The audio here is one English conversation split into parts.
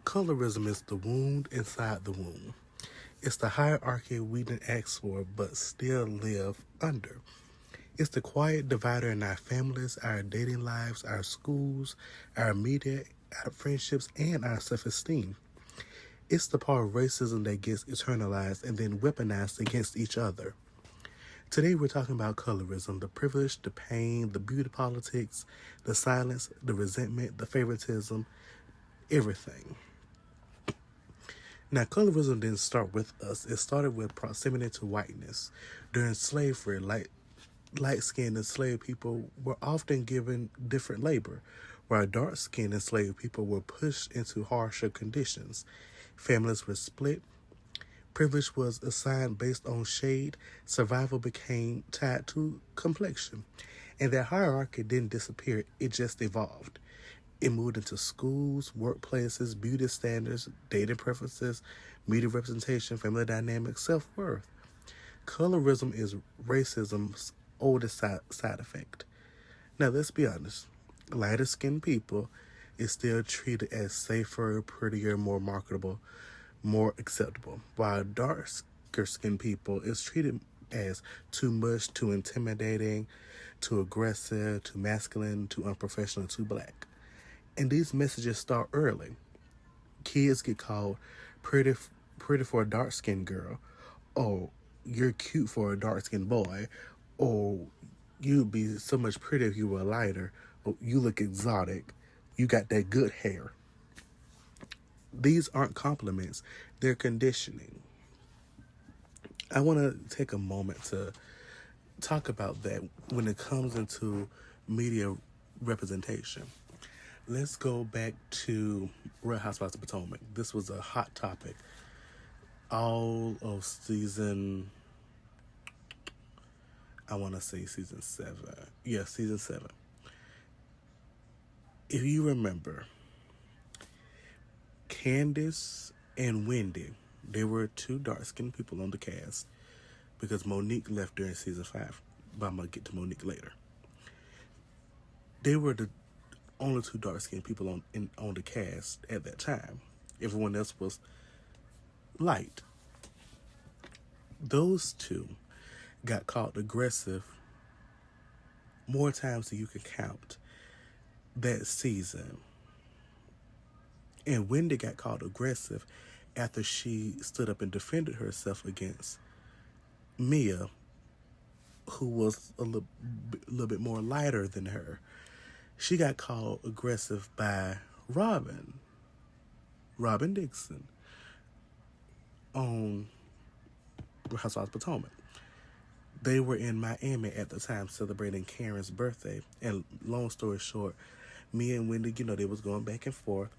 Colorism is the wound inside the wound. It's the hierarchy we didn't ask for but still live under. It's the quiet divider in our families, our dating lives, our schools, our media, our friendships, and our self-esteem. It's the part of racism that gets internalized and then weaponized against each other. Today we're talking about colorism, the privilege, the pain, the beauty politics, the silence, the resentment, the favoritism, everything. Now, colorism didn't start with us. It started with proximity to whiteness. During slavery, light-skinned enslaved people were often given different labor, while dark-skinned enslaved people were pushed into harsher conditions. Families were split. Privilege was assigned based on shade. Survival became tied to complexion. And that hierarchy didn't disappear. It just evolved. It moved into schools, workplaces, beauty standards, dating preferences, media representation, family dynamics, self-worth. Colorism is racism's oldest side effect. Now, let's be honest. Lighter-skinned people is still treated as safer, prettier, more marketable, more acceptable, while darker-skinned people is treated as too much, too intimidating, too aggressive, too masculine, too unprofessional, too black. And these messages start early. Kids get called pretty for a dark-skinned girl, or you're cute for a dark-skinned boy, or you'd be so much prettier if you were lighter, or you look exotic, you got that good hair. These aren't compliments, they're conditioning. I want to take a moment to talk about that when it comes into media representation. Let's go back to Real Housewives of Potomac. This was a hot topic all of season 7. Yeah, season 7. If you remember, Candace and Wendy, they were two dark-skinned people on the cast because Monique left during season 5. But I'm going to get to Monique later. They were the only two dark-skinned people on the cast at that time. Everyone else was light. Those two got called aggressive more times than you can count that season. And Wendy got called aggressive after she stood up and defended herself against Mia, who was a little bit more lighter than her. She got called aggressive by Robin Dixon, on Housewives of Potomac. They were in Miami at the time celebrating Karen's birthday. And long story short, Mia and Wendy, they was going back and forth.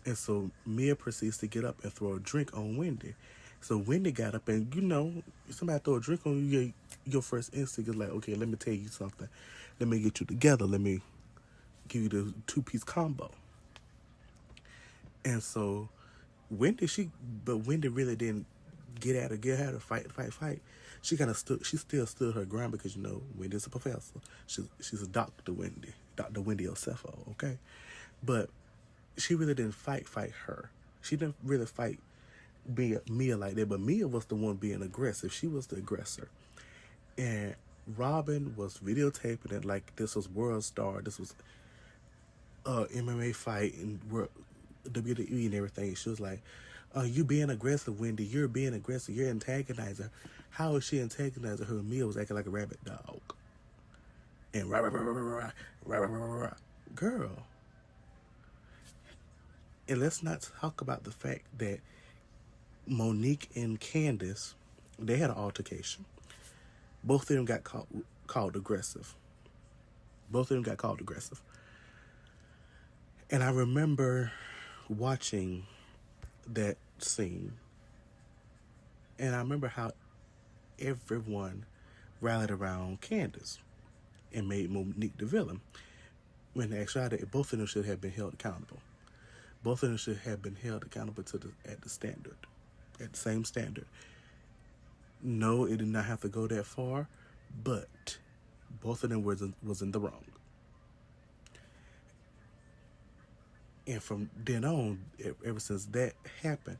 And so Mia proceeds to get up and throw a drink on Wendy. So Wendy got up and, somebody throw a drink on you, your first instinct is like, okay, let me tell you something. Let me get you together. Let me give you the 2-piece combo. And so Wendy really didn't get her, fight. She still stood her ground because, Wendy's a professor. She's a Dr. Wendy Osefo, okay? But she really didn't fight her. She didn't really fight Mia like that, but Mia was the one being aggressive. She was the aggressor. And Robin was videotaping it like this was World Star. This was MMA fight and WWE and everything. She was like, you being aggressive, Wendy. You're being aggressive. You're antagonizing her. How is she antagonizing her? Mia was acting like a rabbit dog. And girl. And let's not talk about the fact that Monique and Candace, they had an altercation. Both of them got called aggressive. And I remember watching that scene. And I remember how everyone rallied around Candace and made Monique the villain. When in actuality, both of them should have been held accountable. Both of them should have been held accountable at the same standard. No, it did not have to go that far, but both of them was in the wrong. And from then on, ever since that happened,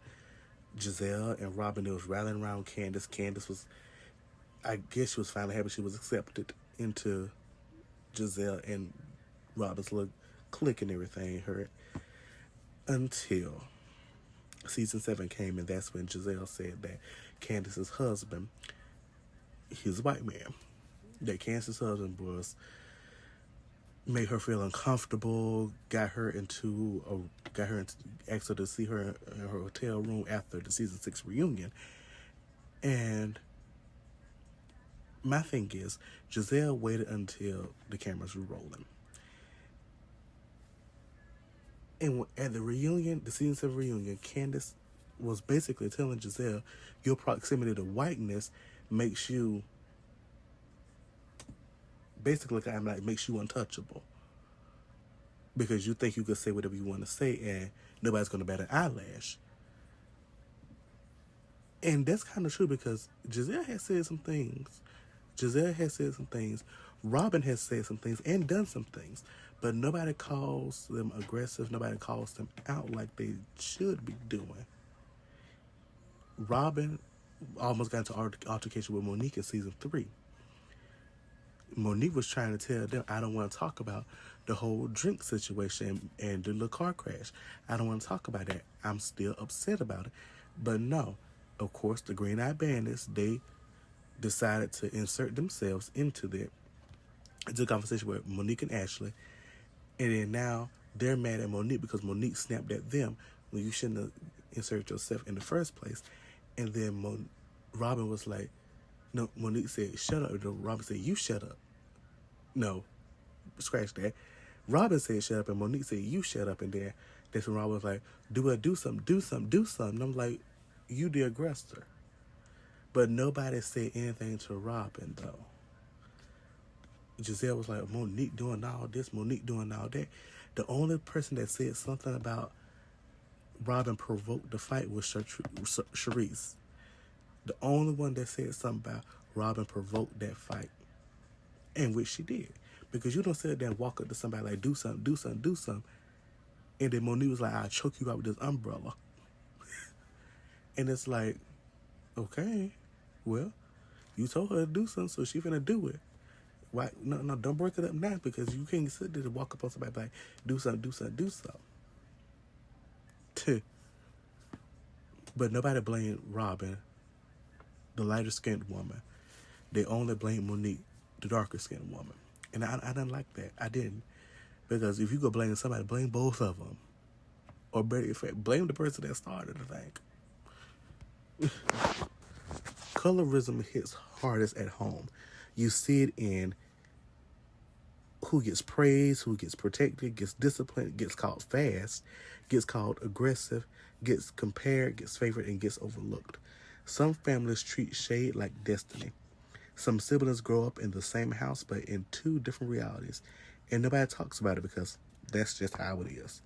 Giselle and Robin, they was rallying around Candace. Candace was, I guess she was finally happy she was accepted into Giselle and Robin's little clique and everything. Her until season 7 came, and that's when Giselle said that Candace's husband, he's a white man, that Candace's husband was made her feel uncomfortable, asked her to see her in her hotel room after the season 6 reunion. And my thing is, Giselle waited until the cameras were rolling. And at the reunion, the season 7 reunion, Candace was basically telling Giselle, your proximity to whiteness makes you, basically kind of like makes you untouchable. Because you think you could say whatever you want to say and nobody's going to bat an eyelash. And that's kind of true because Giselle has said some things. Robin has said some things and done some things. But nobody calls them aggressive. Nobody calls them out like they should be doing. Robin almost got into altercation with Monique in season 3. Monique was trying to tell them, I don't want to talk about the whole drink situation and the little car crash. I don't want to talk about that. I'm still upset about it. But no, of course, the Green Eye Bandits, they decided to insert themselves into the conversation with Monique and Ashley. And then now they're mad at Monique because Monique snapped at them when you shouldn't have inserted yourself in the first place. And then Robin was like, no, Monique said, shut up. Robin said, you shut up. No, scratch that. Robin said, shut up. And Monique said, you shut up. And then that's when Robin was like, do something. And I'm like, you the aggressor. But nobody said anything to Robin, though. Giselle was like, Monique doing all this, Monique doing all that. The only person that said something about Robin provoked the fight was Charisse. The only one that said something about Robin provoked that fight. And which she did. Because you don't sit there and walk up to somebody like, do something. And then Monique was like, I'll choke you out with this umbrella. And it's like, okay, well, you told her to do something, so she finna do it. Why? No, don't break it up now because you can't sit there and walk up on somebody like, do something. But nobody blamed Robin, the lighter-skinned woman. They only blamed Monique, the darker-skinned woman. And I didn't like that. I didn't. Because if you go blame somebody, blame both of them. Or better yet, blame the person that started the thing. Colorism hits hardest at home. You see it in who gets praised, who gets protected, gets disciplined, gets called fast, gets called aggressive, gets compared, gets favored, and gets overlooked. Some families treat shade like destiny. Some siblings grow up in the same house but in 2 different realities, and nobody talks about it because that's just how it is.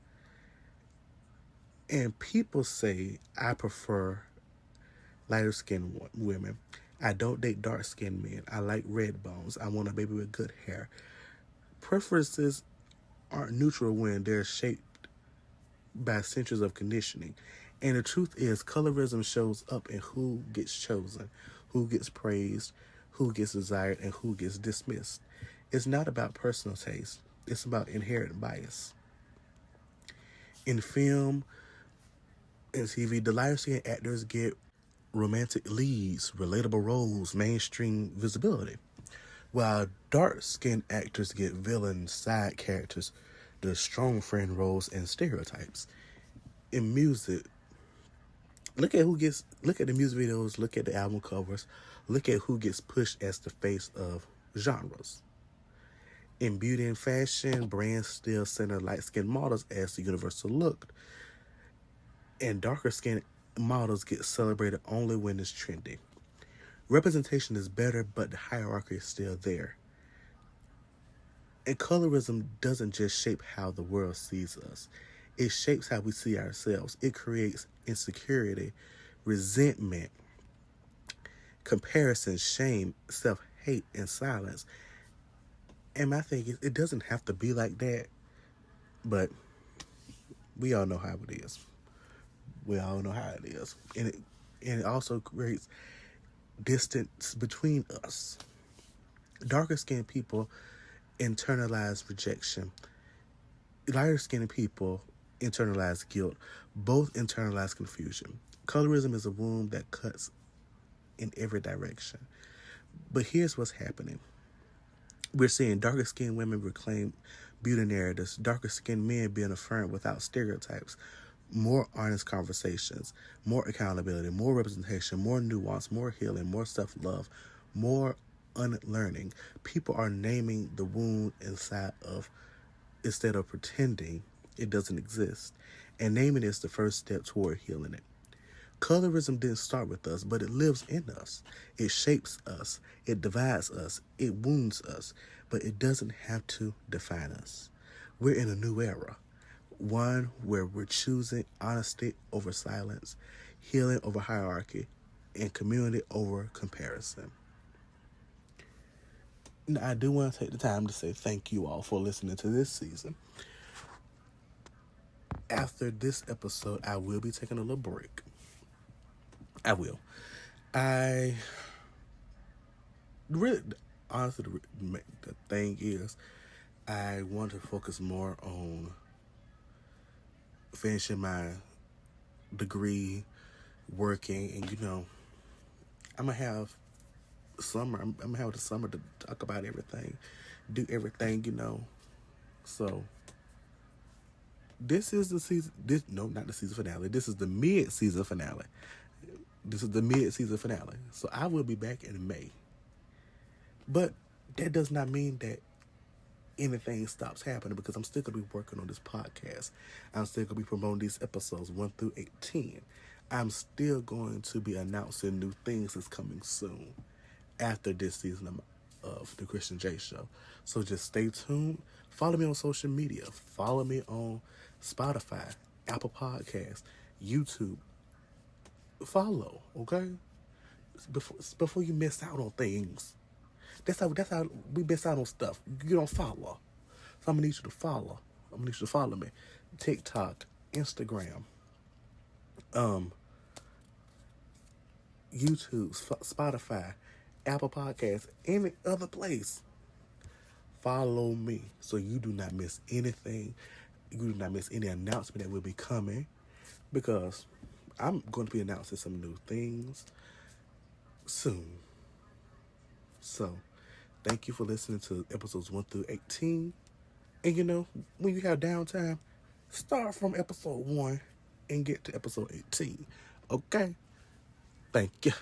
And people say, I prefer lighter-skinned women. I don't date dark-skinned men. I like red bones. I want a baby with good hair. Preferences aren't neutral when they're shaped by centuries of conditioning. And the truth is, colorism shows up in who gets chosen, who gets praised, who gets desired, and who gets dismissed. It's not about personal taste. It's about inherent bias. In film and TV, the lighter-skinned actors get romantic leads, relatable roles, mainstream visibility, while dark-skinned actors get villain side characters, the strong friend roles, and stereotypes. In music, look at the music videos, look at the album covers, look at who gets pushed as the face of genres. In beauty and fashion, brands still center light-skinned models as the universal look, and darker-skinned models get celebrated only when it's trendy. Representation is better, but the hierarchy is still there. And colorism doesn't just shape how the world sees us. It shapes how we see ourselves. It creates insecurity, resentment, comparison, shame, self-hate, and silence. And my thing is, it doesn't have to be like that, but We all know how it is. We all know how it is. And it also creates distance between us. Darker skinned people internalize rejection. Lighter skinned people internalize guilt. Both internalize confusion. Colorism is a wound that cuts in every direction. But here's what's happening. We're seeing darker skinned women reclaim beauty narratives, darker skinned men being affirmed without stereotypes, more honest conversations, more accountability, more representation, more nuance, more healing, more self-love, more unlearning. People are naming the wound inside of instead of pretending it doesn't exist. And naming is the first step toward healing it. Colorism didn't start with us, but it lives in us. It shapes us. It divides us. It wounds us. But it doesn't have to define us. We're in a new era. One where we're choosing honesty over silence, healing over hierarchy, and community over comparison. Now, I do want to take the time to say thank you all for listening to this season. After this episode, I will be taking a little break. I will. I really, honestly, the thing is, I want to focus more on finishing my degree, working, and I'm gonna have summer. I'm gonna have the summer to talk about everything, do everything, So this is the season. Not the season finale. This is the mid-season finale. So I will be back in May. But that does not mean that anything stops happening, because I'm still going to be working on this podcast. I'm still going to be promoting these episodes 1 through 18. I'm still going to be announcing new things that's coming soon after this season of The Christian J Show. So just stay tuned. Follow me on social media. Follow me on Spotify, Apple Podcasts, YouTube. Follow, okay? Before you miss out on things. That's how we miss out on stuff. You don't follow. So I'm gonna need you to follow. I'm gonna need you to follow me. TikTok, Instagram, YouTube, Spotify, Apple Podcasts, any other place. Follow me so you do not miss anything. You do not miss any announcement that will be coming, because I'm going to be announcing some new things soon. So, thank you for listening to episodes 1 through 18. And when you have downtime, start from episode 1 and get to episode 18. Okay? Thank you.